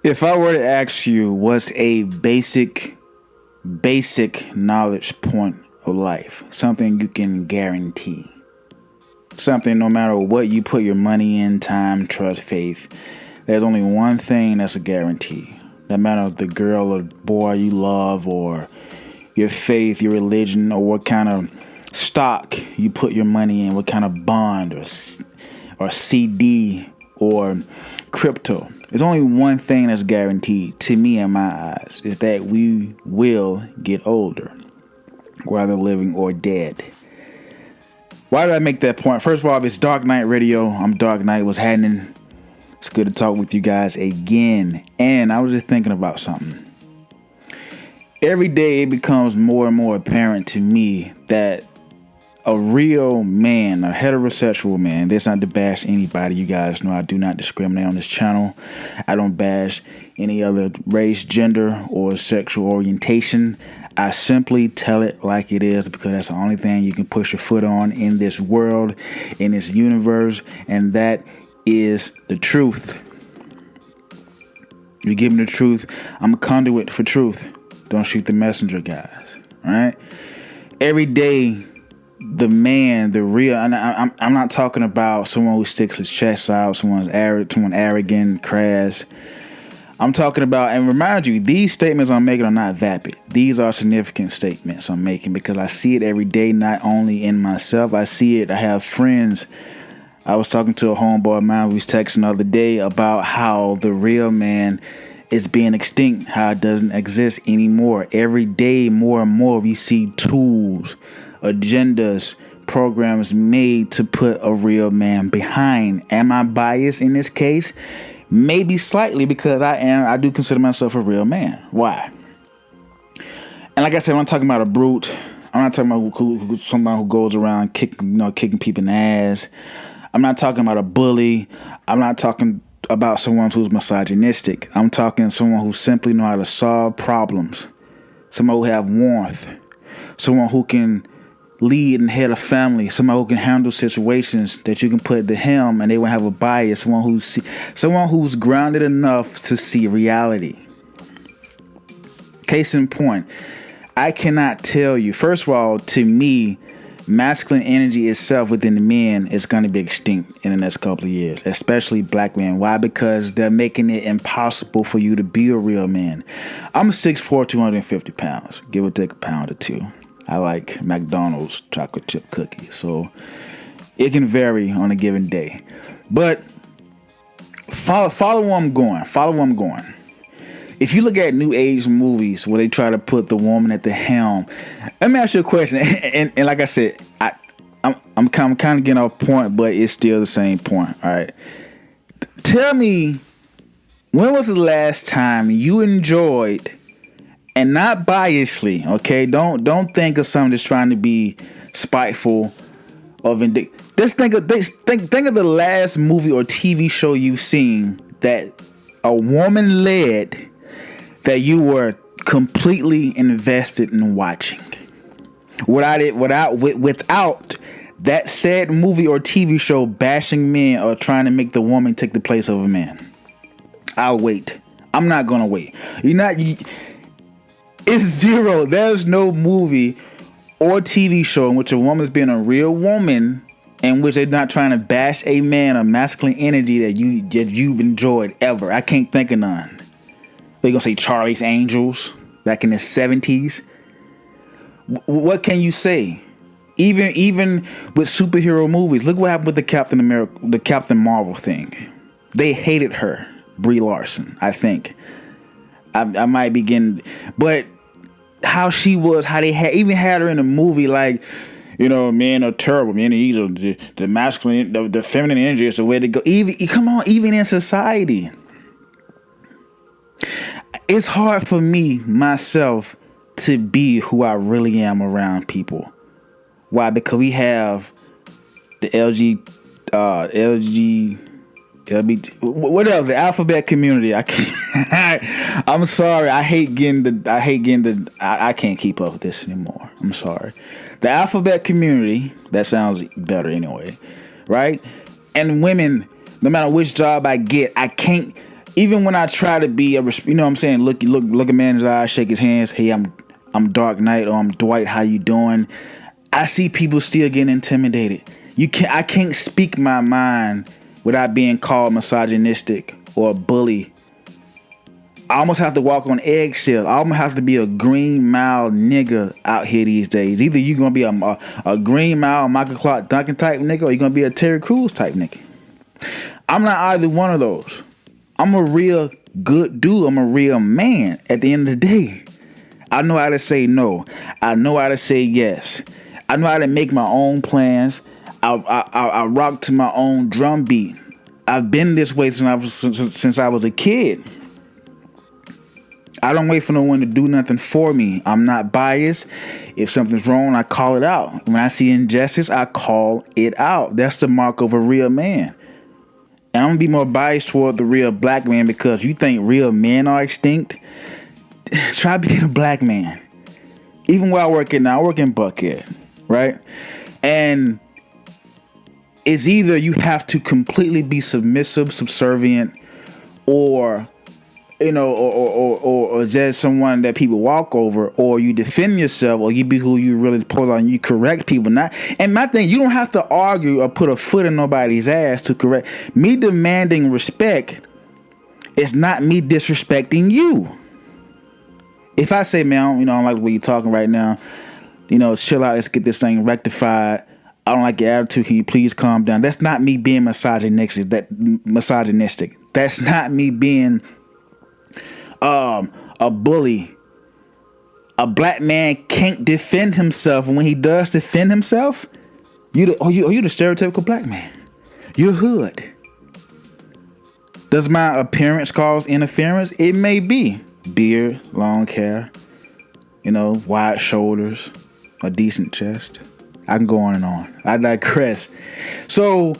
If I were to ask you what's a basic knowledge point of life, something you can guarantee, something no matter what you put your money in, time, trust, faith, there's only one thing that's a guarantee. No matter the girl or boy you love, or your faith, your religion, or what kind of stock you put your money in, what kind of bond or CD or crypto. There's only one thing that's guaranteed to me in my eyes, is that we will get older, whether living or dead. Why did I make that point? First of all, it's Dark Knight Radio. I'm Dark Knight. What's happening? It's good to talk with you guys again. And I was just thinking about something. Every day it becomes more and more apparent to me that a real man, a heterosexual man, that's not to bash anybody. You guys know I do not discriminate on this channel. I don't bash any other race, gender, or sexual orientation. I simply tell it like it is, because that's the only thing you can push your foot on in this world, in this universe, and that is the truth. You give me the truth, I'm a conduit for truth. Don't shoot the messenger, guys. All right? Every day, the man, the real, and I'm not talking about someone who sticks his chest out, someone arrogant, crass. I'm talking about, and remind you, these statements I'm making are not vapid. These are significant statements I'm making, because I see it every day, not only in myself. I see it. I have friends. I was talking to a homeboy of mine who was texting the other day about how the real man is being extinct, how it doesn't exist anymore. Every day, more and more, we see tools, agendas, programs made to put a real man behind. Am I biased in this case? Maybe slightly, because I do consider myself a real man. Why? And like I said, I'm not talking about a brute. I'm not talking about somebody who goes around kicking people in the ass. I'm not talking about a bully. I'm not talking about someone who's misogynistic. I'm talking someone who simply know how to solve problems. Someone who have warmth. Someone who can lead and head a family. Someone who can handle situations that you can put at the helm and they will have a bias. Someone who's grounded enough to see reality. Case in point, I cannot tell you. First of all, to me, masculine energy itself within the men is going to be extinct in the next couple of years, especially black men. Why? Because they're making it impossible for you to be a real man. I'm 6'4", 250 pounds, give or take a pound or two. I like McDonald's chocolate chip cookies, so it can vary on a given day. But follow where I'm going. If you look at new age movies where they try to put the woman at the helm, let me ask you a question. And like I said, I'm kind of getting off point, but it's still the same point. All right. Tell me, when was the last time you enjoyed, and not biasly, okay? Don't think of something that's trying to be spiteful or vindictive. Just think of the last movie or TV show you've seen that a woman led, that you were completely invested in watching. Without that said movie or TV show bashing men or trying to make the woman take the place of a man. I'll wait. I'm not gonna wait. It's zero. There's no movie or TV show in which a woman's being a real woman, in which they're not trying to bash a man or masculine energy that you've enjoyed ever. I can't think of none. They're gonna say Charlie's Angels back in the 70s. What can you say? Even with superhero movies, look what happened with the Captain Marvel thing. They hated her, Brie Larson. I think I might begin, but how she was, how they even had her in a movie like, men are terrible. Men are evil. The masculine, the feminine energy is the way to go. Even in society, it's hard for me myself to be who I really am around people. Why? Because we have the whatever, the alphabet community. I can't. I'm sorry. I can't keep up with this anymore. I'm sorry. The alphabet community. That sounds better anyway, right? And women, no matter which job I get, I can't. even when I try to be you know what I'm saying, look a man in his eyes, shake his hands, hey, I'm Dark Knight, or I'm Dwight, how you doing? I see people still getting intimidated. I can't speak my mind without being called misogynistic or a bully. I almost have to walk on eggshells. I almost have to be a Green Mile nigga out here these days. Either you're gonna be a Green Mile Michael Clark Duncan type nigga, or you're gonna be a Terry Crews type nigga. I'm not either one of those. I'm a real good dude. I'm a real man. At the end of the day, I know how to say no. I know how to say yes. I know how to make my own plans. I rock to my own drum beat. I've been this way since I was a kid. I don't wait for no one to do nothing for me. I'm not biased. If something's wrong, I call it out. When I see injustice, I call it out. That's the mark of a real man. And I'm going to be more biased toward the real black man, because you think real men are extinct, try being a black man. Even where I work in Buckhead, right? And it's either you have to completely be submissive, subservient, or or just someone that people walk over, or you defend yourself, or you be who you really pull on. You correct people. And my thing, you don't have to argue or put a foot in nobody's ass to correct. Me demanding respect is not me disrespecting you. If I say, man, I don't like the way you're talking right now, chill out, let's get this thing rectified. I don't like your attitude. Can you please calm down? That's not me being misogynistic. That's not me being a bully. A black man can't defend himself, and when he does defend himself, you the stereotypical black man. You're hood. Does my appearance cause interference? It may be. Beard, long hair, wide shoulders, a decent chest. I can go on and on. I digress. So,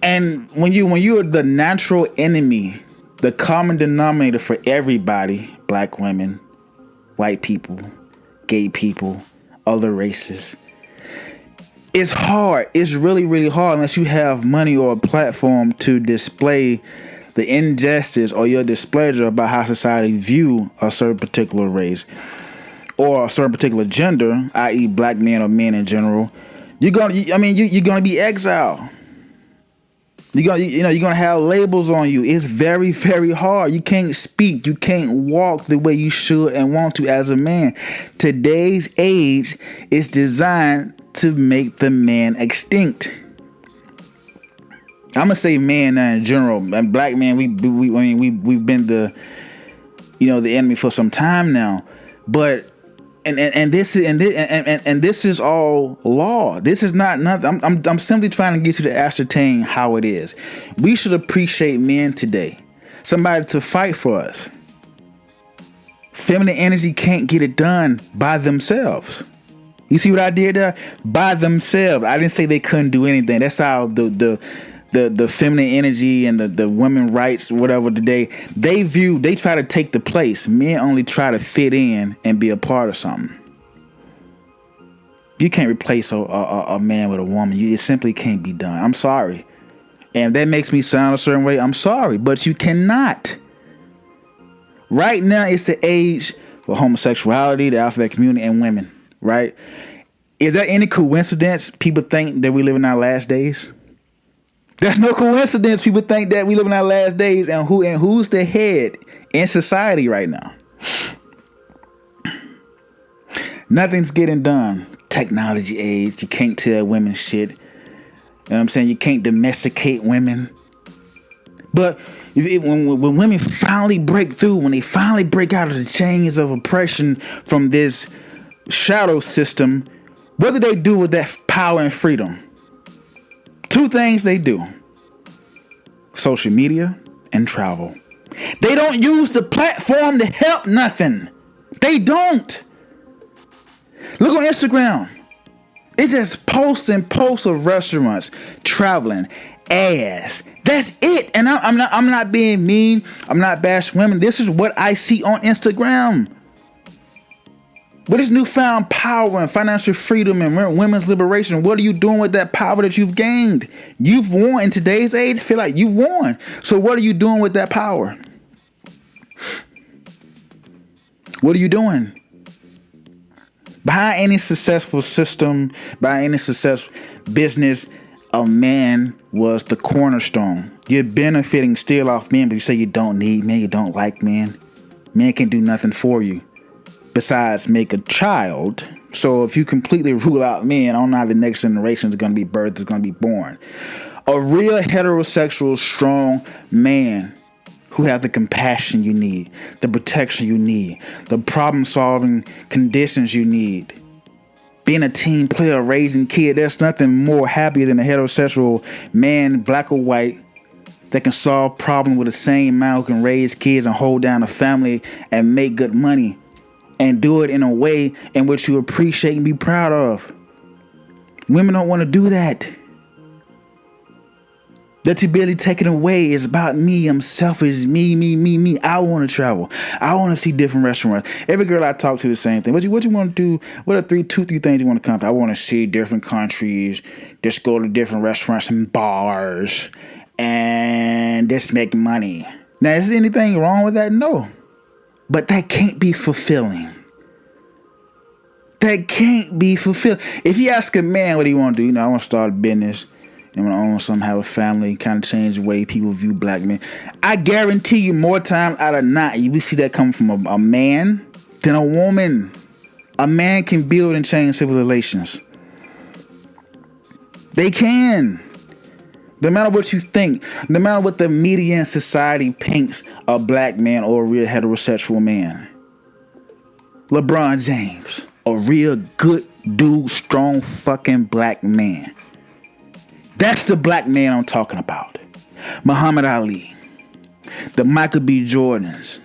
and when you're the natural enemy, the common denominator for everybody, black women, white people, gay people, other races, it's hard. It's really, really hard unless you have money or a platform to display the injustice or your displeasure about how society view a certain particular race or a certain particular gender, i.e. black men or men in general. You're gonna be exiled. You're gonna have labels on you. It's very, very hard. You can't speak. You can't walk the way you should and want to as a man. Today's age is designed to make the man extinct. I'm gonna say man in general. And black man, we've been the enemy for some time now. But and this is all law. This is not nothing. I'm simply trying to get you to ascertain how it is. We should appreciate men today. Somebody to fight for us. Feminine energy can't get it done by themselves. You see what I did there? By themselves. I didn't say they couldn't do anything. That's how the feminine energy and the women rights, whatever today, they try to take the place. Men only try to fit in and be a part of something. You can't replace a man with a woman. It simply can't be done. I'm sorry. And if that makes me sound a certain way, I'm sorry. But you cannot. Right now, it's the age for homosexuality, the alphabet community, and women. Right? Is there any coincidence people think that we live in our last days? There's no coincidence people think that we live in our last days, and who's the head in society right now? Nothing's getting done. Technology age. You can't tell women shit. You know what I'm saying? You can't domesticate women. But when women finally break through, when they finally break out of the chains of oppression from this shadow system, what do they do with that power and freedom? Two things they do: social media and travel. They don't use the platform to help nothing. They don't. Look on Instagram. It's just posts and posts of restaurants, traveling, ass. That's it. And I'm not being mean. I'm not bashing women. This is what I see on Instagram. With this newfound power and financial freedom and women's liberation, what are you doing with that power that you've gained? You've won in today's age. Feel like you've won. So what are you doing with that power? What are you doing? Behind any successful system, behind any successful business, a man was the cornerstone. You're benefiting still off men, but you say you don't need men, you don't like men. Men can do nothing for you besides make a child. So if you completely rule out men, I don't know how the next generation is going to be birthed, is going to be born. A real heterosexual, strong man who have the compassion you need, the protection you need, the problem-solving conditions you need. Being a team player, raising kids, there's nothing more happier than a heterosexual man, black or white, that can solve problems with the same man who can raise kids and hold down a family and make good money and do it in a way in which you appreciate and be proud of. Women don't want to do that. They're too busy taken away. It's about me. I'm selfish. Me. I want to travel. I want to see different restaurants. Every girl I talk to, the same thing. What you want to do? What are three things you want to come to? I want to see different countries. Just go to different restaurants and bars. And just make money. Now, is there anything wrong with that? No. But that can't be fulfilling. That can't be fulfilled. If you ask a man what he want to do, I want to start a business. And want to own something, have a family, kind of change the way people view black men. I guarantee you more times out of not, you will see that coming from a man than a woman. A man can build and change civilizations. They can. No matter what you think, no matter what the media and society paints a black man or a real heterosexual man. LeBron James, a real good dude, strong fucking black man. That's the black man I'm talking about. Muhammad Ali, the Michael B. Jordans,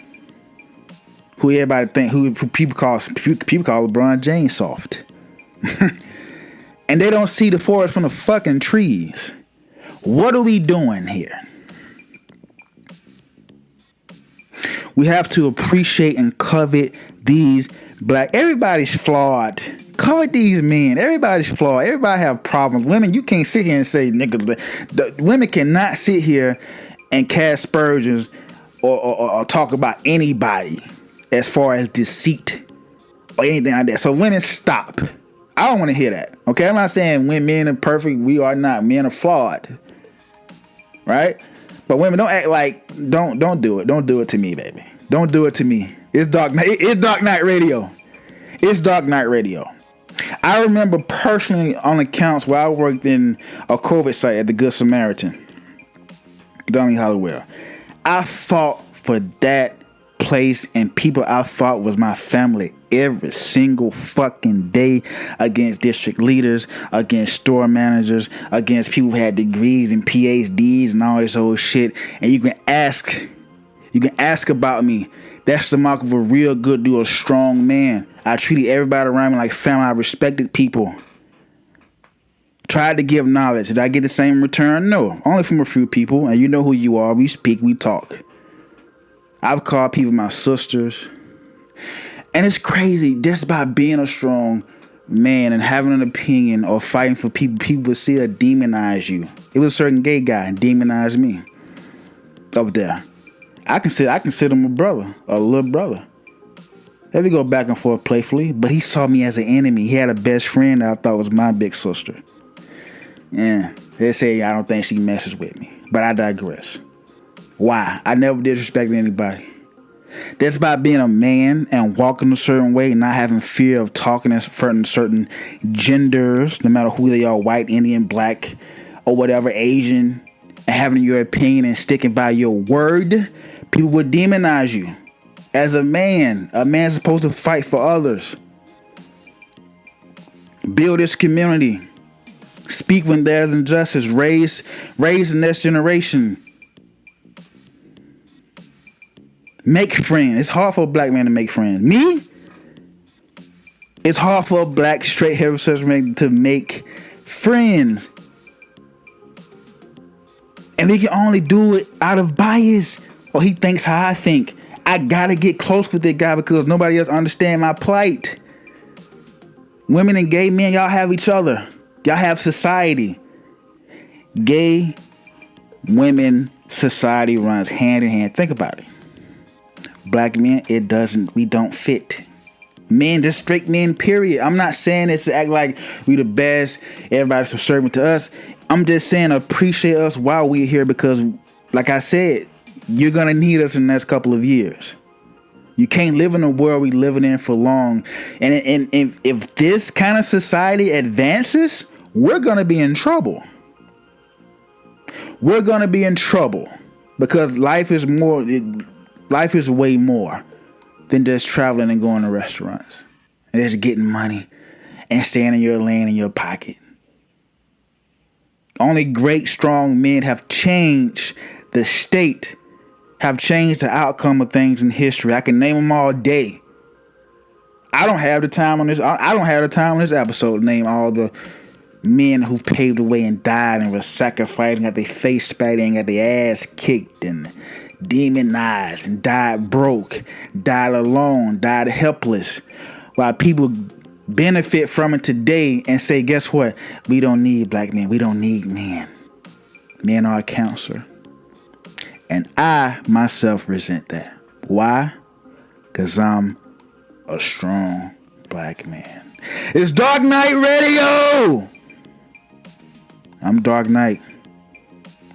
who everybody think, who people call LeBron James soft, and they don't see the forest from the fucking trees. What are we doing here? We have to appreciate and covet these black. Everybody's flawed. Covet these men. Everybody's flawed. Everybody have problems. Women, you can't sit here and say, nigga, the women cannot sit here and cast aspersions or talk about anybody as far as deceit or anything like that. So women, stop. I don't want to hear that. Okay, I'm not saying when men are perfect. We are not. Men are flawed. Right? But women, don't act like, don't do it. Don't do it to me, baby. Don't do it to me. It's Dark Knight. It's Dark Knight Radio. It's Dark Knight Radio. I remember personally on accounts where I worked in a COVID site at the Good Samaritan, Donny Hollowell. I fought for that place and people I thought was my family every single fucking day against district leaders, against store managers, against people who had degrees and PhDs and all this old shit. And you can ask about me. That's the mark of a real good dude, a strong man. I treated everybody around me like family. I respected people. Tried to give knowledge. Did I get the same return? No. Only from a few people. And you know who you are. We speak, we talk. I've called people my sisters. And it's crazy. Just by being a strong man and having an opinion or fighting for people, people will still demonize you. It was a certain gay guy and demonized me up there. I consider him a brother, a little brother. Let me go back and forth playfully, but he saw me as an enemy. He had a best friend that I thought was my big sister. Yeah, they say I don't think she messes with me, but I digress. Why? I never disrespected anybody. That's about being a man and walking a certain way, not having fear of talking as certain genders, no matter who they are, white, Indian, black, or whatever, Asian, and having your opinion and sticking by your word. People would demonize you. As a man's supposed to fight for others. Build this community. Speak when there's injustice. Raise the next generation. Make friends. It's hard for a black man to make friends. Me? It's hard for a black straight heterosexual man to make friends. And we can only do it out of bias. Or he thinks how I think. I gotta get close with that guy because nobody else understand my plight. Women and gay men, y'all have each other. Y'all have society. Gay women society runs hand in hand. Think about it. Black men, we don't fit. Men, just straight men, period. I'm not saying this to act like we the best, everybody's subservient to us. I'm just saying appreciate us while we're here, because like I said, you're gonna need us in the next couple of years. You can't live in the world we living in for long. And if this kind of society advances, we're gonna be in trouble. We're gonna be in trouble because life is way more than just traveling and going to restaurants and just getting money and staying in your lane in your pocket. Only great, strong men have changed the state, have changed the outcome of things in history. I can name them all day. I don't have the time on this. I don't have the time on this episode to name all the men who've paved the way and died and were sacrificed and got their face spat and got their ass kicked and demonized and died broke, died alone, died helpless, while people benefit from it today and say, guess what? We don't need black men. We don't need men. Men are a cancer. And I myself resent that. Why? Because I'm a strong black man. It's Dark Knight Radio. I'm Dark Knight.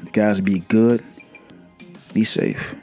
You guys be good. Be safe.